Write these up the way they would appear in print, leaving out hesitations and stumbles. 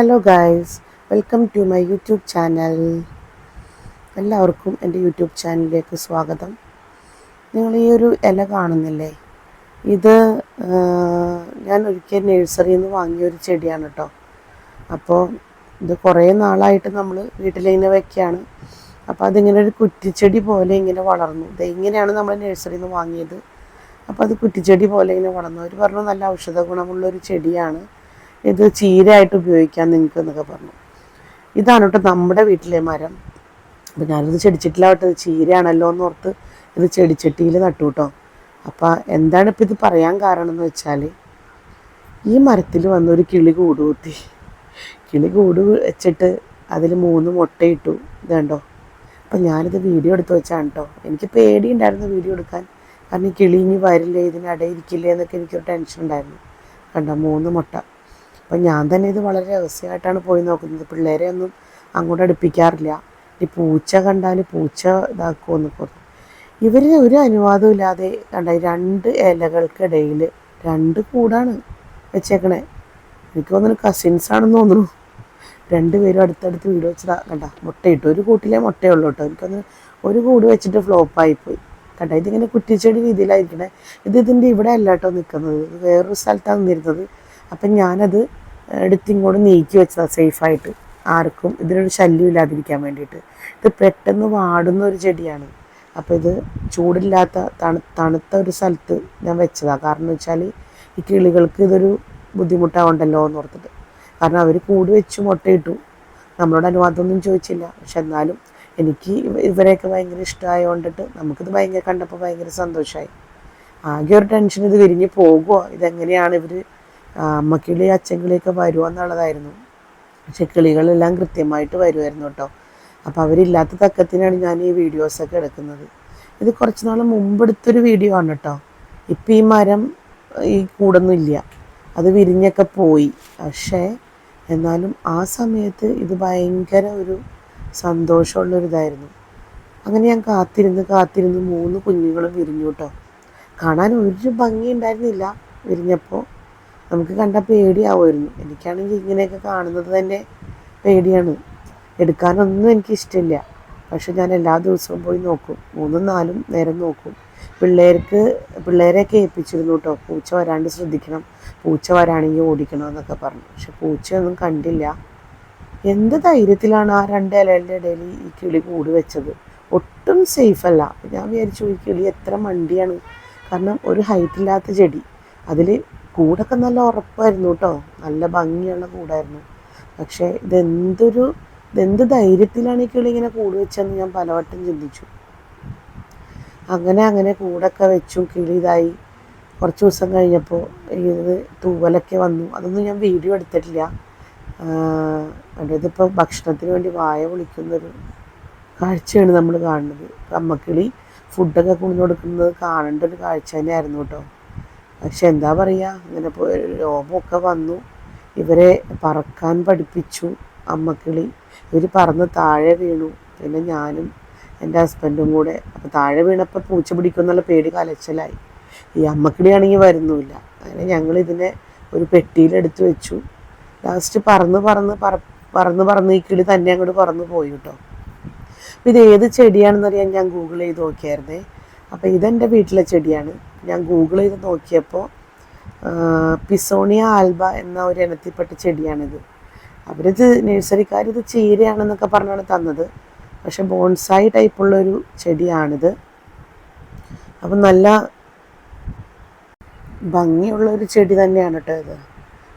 Hello guys, welcome to my YouTube channel. എല്ലാവർക്കും എൻ്റെ YouTube ചാനലിലേക്ക് സ്വാഗതം. നിങ്ങൾ ഈ ഒരു ഇല കാണുന്നില്ലേ, ഇത് ഞാൻ ഒരിക്കൽ നഴ്സറിയിൽ നിന്ന് വാങ്ങിയൊരു ചെടിയാണ് കേട്ടോ. അപ്പോൾ ഇത് കുറേ നാളായിട്ട് നമ്മൾ വീട്ടിലിങ്ങനെ വെക്കുകയാണ്. അപ്പോൾ അതിങ്ങനെ ഒരു കുറ്റിച്ചെടി പോലെ ഇങ്ങനെ വളർന്നു. ഇങ്ങനെയാണ് നമ്മൾ നഴ്സറിയിൽ നിന്ന് വാങ്ങിയത്. അപ്പോൾ അത് കുറ്റിച്ചെടി പോലെ ഇങ്ങനെ വളർന്നു. അവർ പറഞ്ഞു നല്ല ഔഷധ ഗുണമുള്ളൊരു ചെടിയാണ്, ഇത് ചീരയായിട്ട് ഉപയോഗിക്കാം നിങ്ങൾക്ക് എന്നൊക്കെ പറഞ്ഞു. ഇതാണ് കേട്ടോ നമ്മുടെ വീട്ടിലെ മരം. അപ്പോൾ ഞാനിത് ചെടിച്ചട്ടിയിലാവട്ടെ, ചീരയാണല്ലോ എന്ന് ഓർത്ത് ഇത് ചെടിച്ചട്ടിയിൽ നട്ടു കേട്ടോ. അപ്പോൾ എന്താണ് ഇപ്പോൾ ഇത് പറയാൻ കാരണം എന്ന് വെച്ചാൽ, ഈ മരത്തിൽ വന്നൊരു കിളി കൂട് കുത്തി. കിളി കൂട് വെച്ചിട്ട് അതിൽ 3 മുട്ടയിട്ടു. ഇത് കണ്ടോ. അപ്പം ഞാനിത് വീഡിയോ എടുത്ത് വെച്ചാണ് കേട്ടോ. എനിക്ക് പേടിയുണ്ടായിരുന്നു വീഡിയോ എടുക്കാൻ, കാരണം ഈ കിളി ഇനി വരില്ലേ, ഇതിനിടയിരിക്കില്ലേ എന്നൊക്കെ എനിക്കൊരു ടെൻഷൻ ഉണ്ടായിരുന്നു. കണ്ടോ, 3 മുട്ട. അപ്പം ഞാൻ തന്നെ ഇത് വളരെ രഹസ്യമായിട്ടാണ് പോയി നോക്കുന്നത്. പിള്ളേരെ ഒന്നും അങ്ങോട്ട് അടുപ്പിക്കാറില്ല. ഈ പൂച്ച കണ്ടാൽ പൂച്ച ഇതാക്കുമെന്ന് പറഞ്ഞു. ഇവർ ഒരു അനുവാദവും ഇല്ലാതെ കണ്ട 2 ഇലകൾക്കിടയിൽ 2 കൂടാണ് വെച്ചേക്കണേ. എനിക്ക് തോന്നുന്നു കസിൻസാണെന്ന് തോന്നുന്നു. 2 പേരും അടുത്തടുത്ത് വീട് വെച്ചതാ. കണ്ട, മുട്ടയിട്ടു. ഒരു കൂട്ടിലേ മുട്ടയുള്ളൂ കേട്ടോ. എനിക്കൊന്ന് ഒരു കൂട് വെച്ചിട്ട് ഫ്ലോപ്പായിപ്പോയി. കണ്ട, ഇതിങ്ങനെ കുറ്റിച്ചെടി രീതിയിലായിരിക്കണേ. ഇതിൻ്റെ ഇവിടെ അല്ല കേട്ടോ നിൽക്കുന്നത്, ഇത് വേറൊരു സ്ഥലത്താണ് നിന്നിരുന്നത്. അപ്പം ഞാനത് എടുത്തിങ്ങോട്ട് നീക്കി വെച്ചതാണ് സേഫായിട്ട്, ആർക്കും ഇതിനൊരു ശല്യം ഇല്ലാതിരിക്കാൻ വേണ്ടിയിട്ട്. ഇത് പെട്ടെന്ന് വാടുന്ന ഒരു ചെടിയാണ്. അപ്പോൾ ഇത് ചൂടില്ലാത്ത തണുത്ത ഒരു സ്ഥലത്ത് ഞാൻ വെച്ചതാണ്. കാരണം എന്ന് വെച്ചാൽ ഈ കിളികൾക്ക് ഇതൊരു ബുദ്ധിമുട്ടാവുണ്ടല്ലോ എന്ന് ഓർത്തിട്ട്. കാരണം അവർ കൂട് വെച്ച് മുട്ടയിട്ടു, നമ്മളോട് അനുവാദമൊന്നും ചോദിച്ചില്ല. പക്ഷെ എന്നാലും എനിക്ക് ഇവരെയൊക്കെ ഭയങ്കര ഇഷ്ടമായതുകൊണ്ടിട്ട് നമുക്കിത് ഭയങ്കര കണ്ടപ്പോൾ ഭയങ്കര സന്തോഷമായി. ആകെ ഒരു ടെൻഷൻ, ഇത് വിരിഞ്ഞ് പോകുമോ, ഇതെങ്ങനെയാണ് ഇവർ അമ്മക്കിളി അച്ഛൻകിളിയൊക്കെ വരുമോ എന്നുള്ളതായിരുന്നു. പക്ഷെ കിളികളെല്ലാം കൃത്യമായിട്ട് വരുമായിരുന്നു കേട്ടോ. അപ്പോൾ അവരില്ലാത്ത തക്കത്തിനാണ് ഞാൻ ഈ വീഡിയോസൊക്കെ എടുക്കുന്നത്. ഇത് കുറച്ച് നാൾ മുമ്പെടുത്തൊരു വീഡിയോ ആണ് കേട്ടോ. ഇപ്പം ഈ മരം ഈ കൂടൊന്നും ഇല്ല, അത് വിരിഞ്ഞൊക്കെ പോയി. പക്ഷേ എന്നാലും ആ സമയത്ത് ഇത് ഭയങ്കര ഒരു സന്തോഷമുള്ളൊരിതായിരുന്നു. അങ്ങനെ ഞാൻ കാത്തിരുന്ന് 3 കുഞ്ഞുങ്ങളും വിരിഞ്ഞു കേട്ടോ. കാണാൻ ഒരു ഭംഗി ഉണ്ടായിരുന്നില്ല വിരിഞ്ഞപ്പോൾ. നമുക്ക് കണ്ട പേടിയാവുമായിരുന്നു. എനിക്കാണെങ്കിൽ ഇങ്ങനെയൊക്കെ കാണുന്നത് തന്നെ പേടിയാണ്. എടുക്കാനൊന്നും എനിക്കിഷ്ടമില്ല. പക്ഷെ ഞാൻ എല്ലാ ദിവസവും പോയി നോക്കും, 3ഉം 4ഉം നേരം നോക്കും. പിള്ളേരെയൊക്കെ ഏൽപ്പിച്ചിരുന്നു കേട്ടോ, പൂച്ച വരാണ്ട് ശ്രദ്ധിക്കണം, പൂച്ച വരാണെങ്കിൽ ഓടിക്കണം എന്നൊക്കെ പറഞ്ഞു. പക്ഷെ പൂച്ചയൊന്നും കണ്ടില്ല. എന്ത് ധൈര്യത്തിലാണ് ആ 2 ഇലകളുടെ ഇടയിൽ ഈ കിളി കൂട് വെച്ചത്. ഒട്ടും സേഫല്ല. ഞാൻ വിചാരിച്ചു ഈ കിളി എത്ര മണ്ടിയാണ്. കാരണം ഒരു ഹൈറ്റില്ലാത്ത ചെടി, അതിൽ കൂടൊക്കെ നല്ല ഉറപ്പായിരുന്നു കേട്ടോ, നല്ല ഭംഗിയുള്ള കൂടായിരുന്നു. പക്ഷേ ഇതെന്ത് ധൈര്യത്തിലാണ് ഈ കിളി ഇങ്ങനെ കൂട് വെച്ചതെന്ന് ഞാൻ പലവട്ടം ചിന്തിച്ചു. അങ്ങനെ കൂടൊക്കെ വെച്ചു. കിളി ഇതായി. കുറച്ച് ദിവസം കഴിഞ്ഞപ്പോൾ ഇത് തൂവലൊക്കെ വന്നു. അതൊന്നും ഞാൻ വീഡിയോ എടുത്തിട്ടില്ല. ഇതിപ്പോൾ ഭക്ഷണത്തിന് വേണ്ടി വായ വിളിക്കുന്നൊരു കാഴ്ചയാണ് നമ്മൾ കാണുന്നത്. അമ്മക്കിളി ഫുഡൊക്കെ കൊണ്ടു കൊടുക്കുന്നത് കാണേണ്ട ഒരു കാഴ്ച തന്നെയായിരുന്നു കേട്ടോ. പക്ഷെ എന്താ പറയുക, ഇങ്ങനെ രോഗമൊക്കെ വന്നു. ഇവരെ പറക്കാൻ പഠിപ്പിച്ചു അമ്മക്കിളി. ഇവർ പറന്ന് താഴെ വീണു. പിന്നെ ഞാനും എൻ്റെ ഹസ്ബൻഡും കൂടെ. അപ്പോൾ താഴെ വീണപ്പോൾ പൂച്ച പിടിക്കുമെന്നുള്ള പേടി കലച്ചലായി. ഈ അമ്മക്കിളിയാണെങ്കിൽ വരുന്നുമില്ല. അങ്ങനെ ഞങ്ങളിതിനെ ഒരു പെട്ടിയിലെടുത്ത് വെച്ചു. ലാസ്റ്റ് പറന്ന് ഈ കിളി തന്നെ അങ്ങോട്ട് പറന്ന് പോയി കേട്ടോ. അപ്പോൾ ഇത് ഏത് ചെടിയാണെന്നറിയാൻ ഞാൻ ഗൂഗിൾ ചെയ്ത് നോക്കിയായിരുന്നേ. അപ്പോൾ ഇതെൻ്റെ വീട്ടിലെ ചെടിയാണ്. ഞാൻ ഗൂഗിൾ ചെയ്ത് നോക്കിയപ്പോൾ പിസോണിയ ആൽബ എന്ന ഒരു ഇനത്തിൽപ്പെട്ട ചെടിയാണിത്. അവരിത് നഴ്സറിക്കാരിത് ചീരയാണെന്നൊക്കെ പറഞ്ഞാണ് തന്നത്. പക്ഷെ ബോൺസായി ടൈപ്പുള്ളൊരു ചെടിയാണിത്. അപ്പം നല്ല ഭംഗിയുള്ളൊരു ചെടി തന്നെയാണ് കേട്ടോ ഇത്.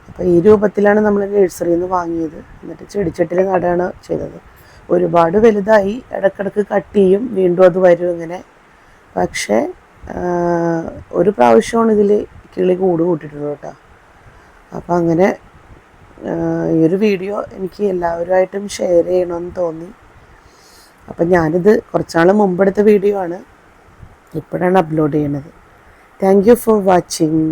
അപ്പോൾ ഈ രൂപത്തിലാണ് നമ്മൾ നഴ്സറിയിൽ നിന്ന് വാങ്ങിയത്. എന്നിട്ട് ചെടിച്ചട്ടിൽ നടുകയാണ് ചെയ്തത്. ഒരുപാട് വലുതായി. ഇടയ്ക്കിടയ്ക്ക് കട്ട് ചെയ്യും, വീണ്ടും അത് വരും ഇങ്ങനെ. പക്ഷേ ഒരു പ്രാവശ്യമാണ് ഇതിൽ കിളി കൂട് കൂട്ടിയിട്ടുള്ളത് കേട്ടോ. അപ്പോൾ അങ്ങനെ ഈ ഒരു വീഡിയോ എനിക്ക് എല്ലാവരുമായിട്ടും ഷെയർ ചെയ്യണമെന്ന് തോന്നി. അപ്പം ഞാനിത് കുറച്ചാൾ മുമ്പെടുത്ത വീഡിയോ ആണ്, ഇപ്പോഴാണ് അപ്ലോഡ് ചെയ്യണത്. Thank you for watching.